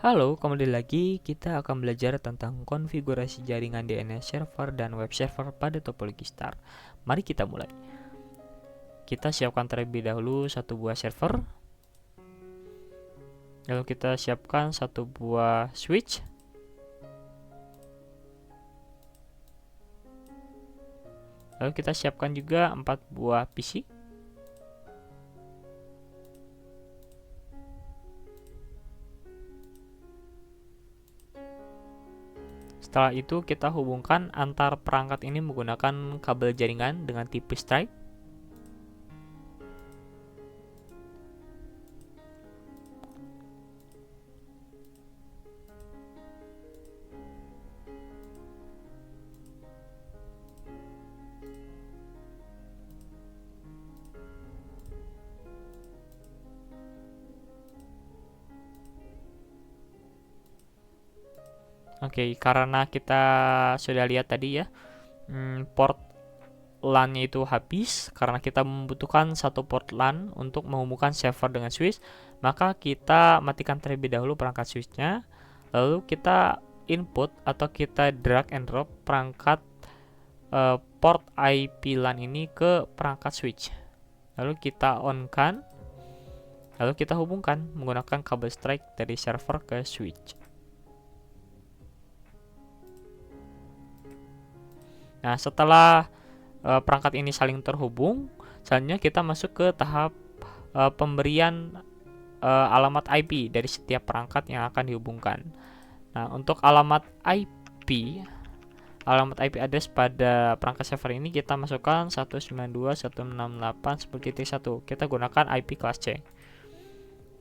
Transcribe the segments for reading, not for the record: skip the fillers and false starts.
Halo, kembali lagi kita akan belajar tentang konfigurasi jaringan DNS server dan web server pada topologi star. Mari kita mulai. Kita siapkan terlebih dahulu satu buah server. Lalu kita siapkan satu buah switch. Lalu kita siapkan juga 4 buah PC. Setelah itu kita hubungkan antar perangkat ini menggunakan kabel jaringan dengan tipe stripe. Oke, karena kita sudah lihat tadi ya, port LAN-nya itu habis karena kita membutuhkan satu port LAN untuk menghubungkan server dengan switch, maka kita matikan terlebih dahulu perangkat switch-nya, lalu kita input atau kita drag and drop perangkat port IP LAN ini ke perangkat switch, lalu kita on-kan, lalu kita hubungkan menggunakan kabel strike dari server ke switch. Nah, setelah perangkat ini saling terhubung, selanjutnya kita masuk ke tahap pemberian alamat IP dari setiap perangkat yang akan dihubungkan. Nah, untuk alamat IP address pada perangkat server ini kita masukkan 192.168.10.1. Kita gunakan IP kelas C.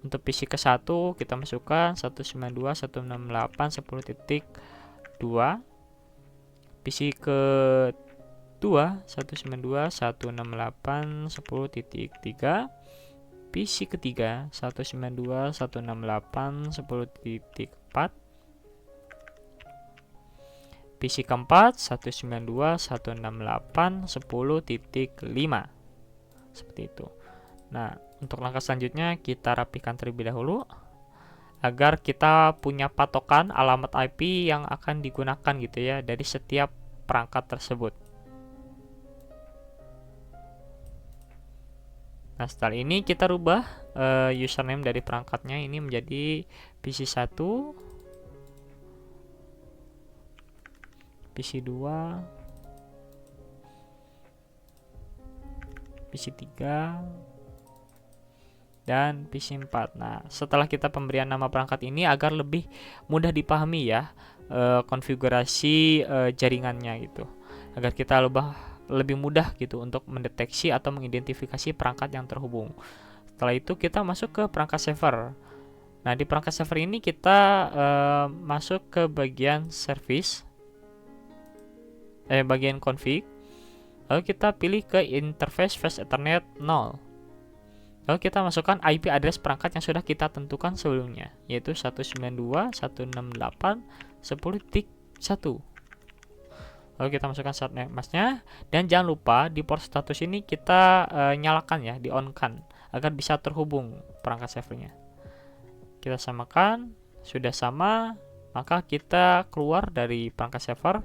Untuk PC ke-1 kita masukkan 192.168.10.2. PC ke-2 192.168.10.3, PC ketiga 192.168.10.4, PC keempat 192.168.10.5, seperti itu. Nah, untuk langkah selanjutnya kita rapikan terlebih dahulu agar kita punya patokan alamat IP yang akan digunakan gitu ya dari setiap perangkat tersebut. Nah, setelah ini kita rubah username dari perangkatnya ini menjadi PC1, PC2, PC3, dan PC4. Nah, setelah kita pemberian nama perangkat ini agar lebih mudah dipahami ya konfigurasi jaringannya gitu, agar kita lebih mudah gitu untuk mendeteksi atau mengidentifikasi perangkat yang terhubung. Setelah itu kita masuk ke perangkat server. Nah, di perangkat server ini kita masuk ke bagian service, bagian config, lalu kita pilih ke interface fast ethernet 0. Lalu kita masukkan IP address perangkat yang sudah kita tentukan sebelumnya, yaitu 192.168.10.1. Lalu kita masukkan subnet masknya, dan jangan lupa di port status ini kita nyalakan ya, di on kan, agar bisa terhubung perangkat servernya. Kita samakan, sudah sama, maka kita keluar dari perangkat server.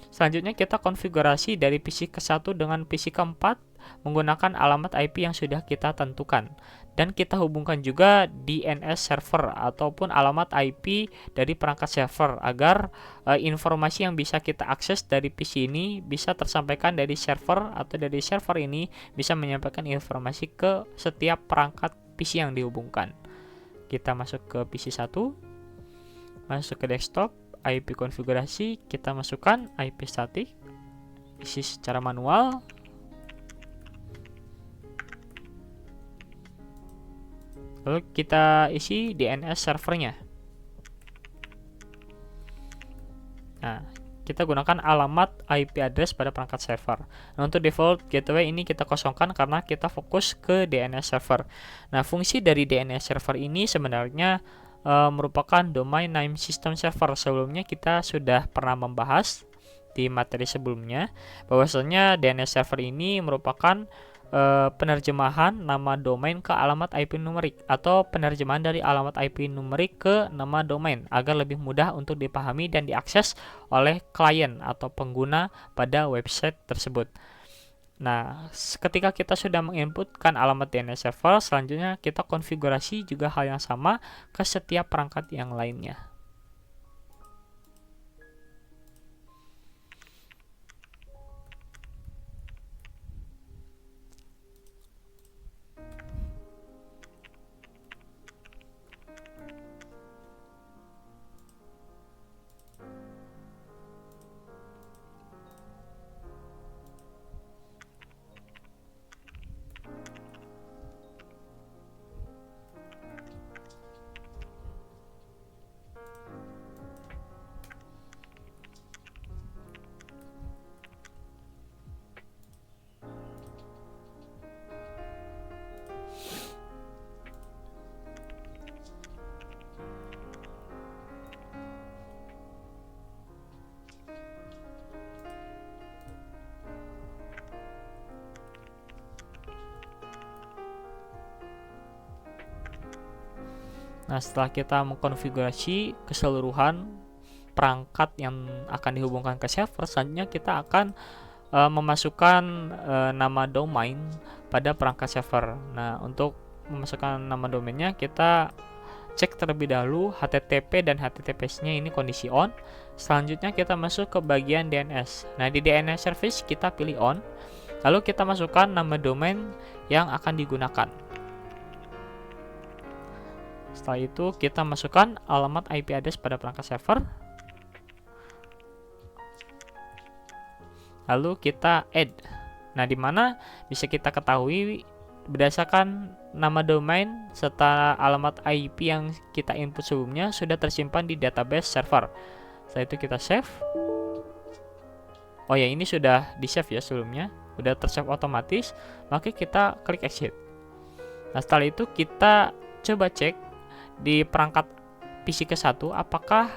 Selanjutnya kita konfigurasi dari PC ke-1 dengan PC ke-4 menggunakan alamat IP yang sudah kita tentukan, dan kita hubungkan juga DNS server ataupun alamat IP dari perangkat server agar informasi yang bisa kita akses dari PC ini bisa tersampaikan dari server, atau dari server ini bisa menyampaikan informasi ke setiap perangkat PC yang dihubungkan. Kita masuk ke PC1, masuk ke desktop, IP konfigurasi, kita masukkan IP statik, isi secara manual. Lalu kita isi DNS servernya. Nah, kita gunakan alamat IP address pada perangkat server. Nah, untuk default gateway ini kita kosongkan karena kita fokus ke DNS server. Nah, fungsi dari DNS server ini sebenarnya merupakan domain name system server. Sebelumnya kita sudah pernah membahas di materi sebelumnya bahwasanya DNS server ini merupakan penerjemahan nama domain ke alamat IP numerik atau penerjemahan dari alamat IP numerik ke nama domain agar lebih mudah untuk dipahami dan diakses oleh klien atau pengguna pada website tersebut. Nah, ketika kita sudah menginputkan alamat DNS server, selanjutnya kita konfigurasi juga hal yang sama ke setiap perangkat yang lainnya. Nah, setelah kita mengkonfigurasi keseluruhan perangkat yang akan dihubungkan ke server, selanjutnya kita akan memasukkan nama domain pada perangkat server. Nah, untuk memasukkan nama domainnya kita cek terlebih dahulu HTTP dan HTTPS-nya ini kondisi on. Selanjutnya kita masuk ke bagian DNS. Nah, di DNS service kita pilih on. Lalu kita masukkan nama domain yang akan digunakan. Setelah itu kita masukkan alamat IP address pada perangkat server. Lalu kita add. Nah, di mana bisa kita ketahui berdasarkan nama domain serta alamat IP yang kita input sebelumnya sudah tersimpan di database server. Setelah itu kita save. Oh ya, ini sudah di save ya sebelumnya, sudah tersave otomatis. Maka kita klik exit. Nah, setelah itu kita coba cek di perangkat PC ke-1 apakah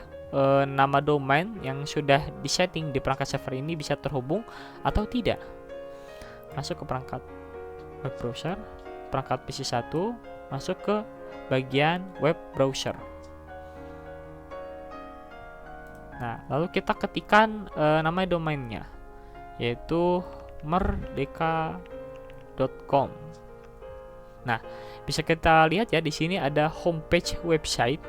nama domain yang sudah disetting di perangkat server ini bisa terhubung atau tidak. Masuk ke perangkat web browser, perangkat PC1, masuk ke bagian web browser. Nah, lalu kita ketikkan nama domainnya, yaitu merdeka.com. Nah, bisa kita lihat ya di sini ada homepage website.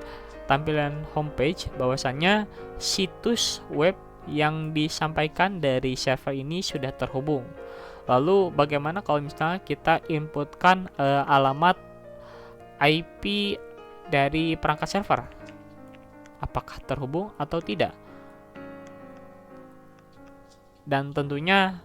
Tampilan homepage bahwasannya situs web yang disampaikan dari server ini sudah terhubung. Lalu bagaimana kalau misalnya kita inputkan alamat IP dari perangkat server? Apakah terhubung atau tidak? Dan tentunya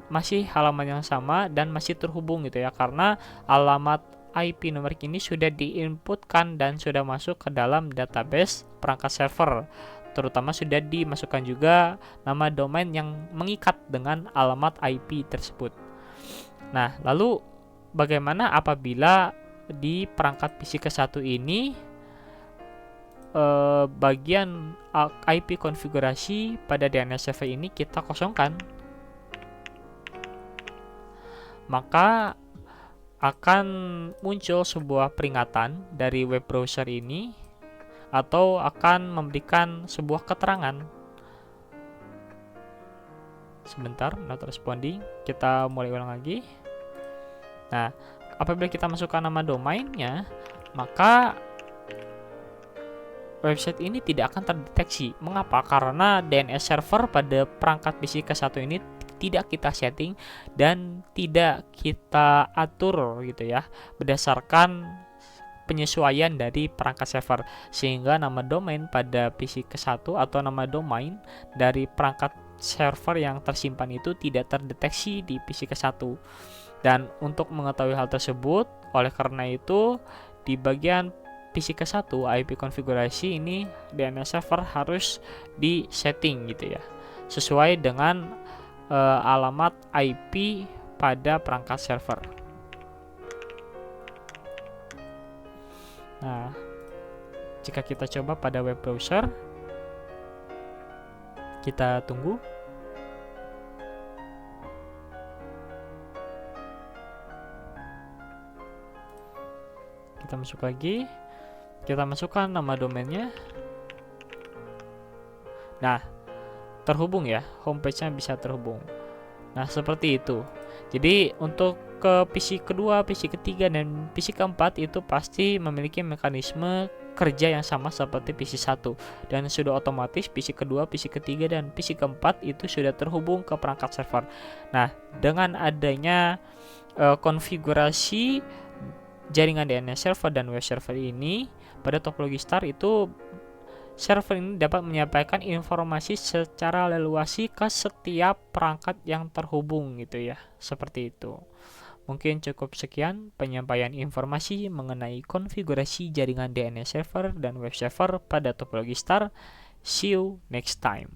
masih halaman yang sama dan masih terhubung gitu ya, karena alamat IP numerik ini sudah diinputkan dan sudah masuk ke dalam database perangkat server. Terutama sudah dimasukkan juga nama domain yang mengikat dengan alamat IP tersebut. Nah, lalu bagaimana apabila di perangkat PC ke-1 ini bagian IP konfigurasi pada DNS server ini kita kosongkan? Maka akan muncul sebuah peringatan dari web browser ini atau akan memberikan sebuah keterangan. Sebentar, not responding. Kita mulai ulang lagi. Nah, apabila kita masukkan nama domainnya, maka website ini tidak akan terdeteksi. Mengapa? Karena DNS server pada perangkat PC ke-1 ini tidak kita setting dan tidak kita atur gitu ya, berdasarkan penyesuaian dari perangkat server, sehingga nama domain pada PC ke-1 atau nama domain dari perangkat server yang tersimpan itu tidak terdeteksi di PC ke-1. Dan untuk mengetahui hal tersebut, oleh karena itu di bagian PC ke-1 IP konfigurasi ini DNS server harus di setting gitu ya, sesuai dengan alamat IP pada perangkat server. Nah, jika kita coba pada web browser, kita tunggu. Kita masuk lagi, kita masukkan nama domainnya. Nah, terhubung ya, homepage-nya bisa terhubung. Nah, seperti itu. Jadi untuk ke PC kedua, PC ketiga, dan PC keempat itu pasti memiliki mekanisme kerja yang sama seperti PC 1, dan sudah otomatis PC kedua, PC ketiga, dan PC keempat itu sudah terhubung ke perangkat server. Nah, dengan adanya konfigurasi jaringan DNS server dan web server ini pada topologi star, itu server ini dapat menyampaikan informasi secara leluasa ke setiap perangkat yang terhubung gitu ya. Seperti itu. Mungkin cukup sekian penyampaian informasi mengenai konfigurasi jaringan DNS server dan web server pada topologi star. See you next time.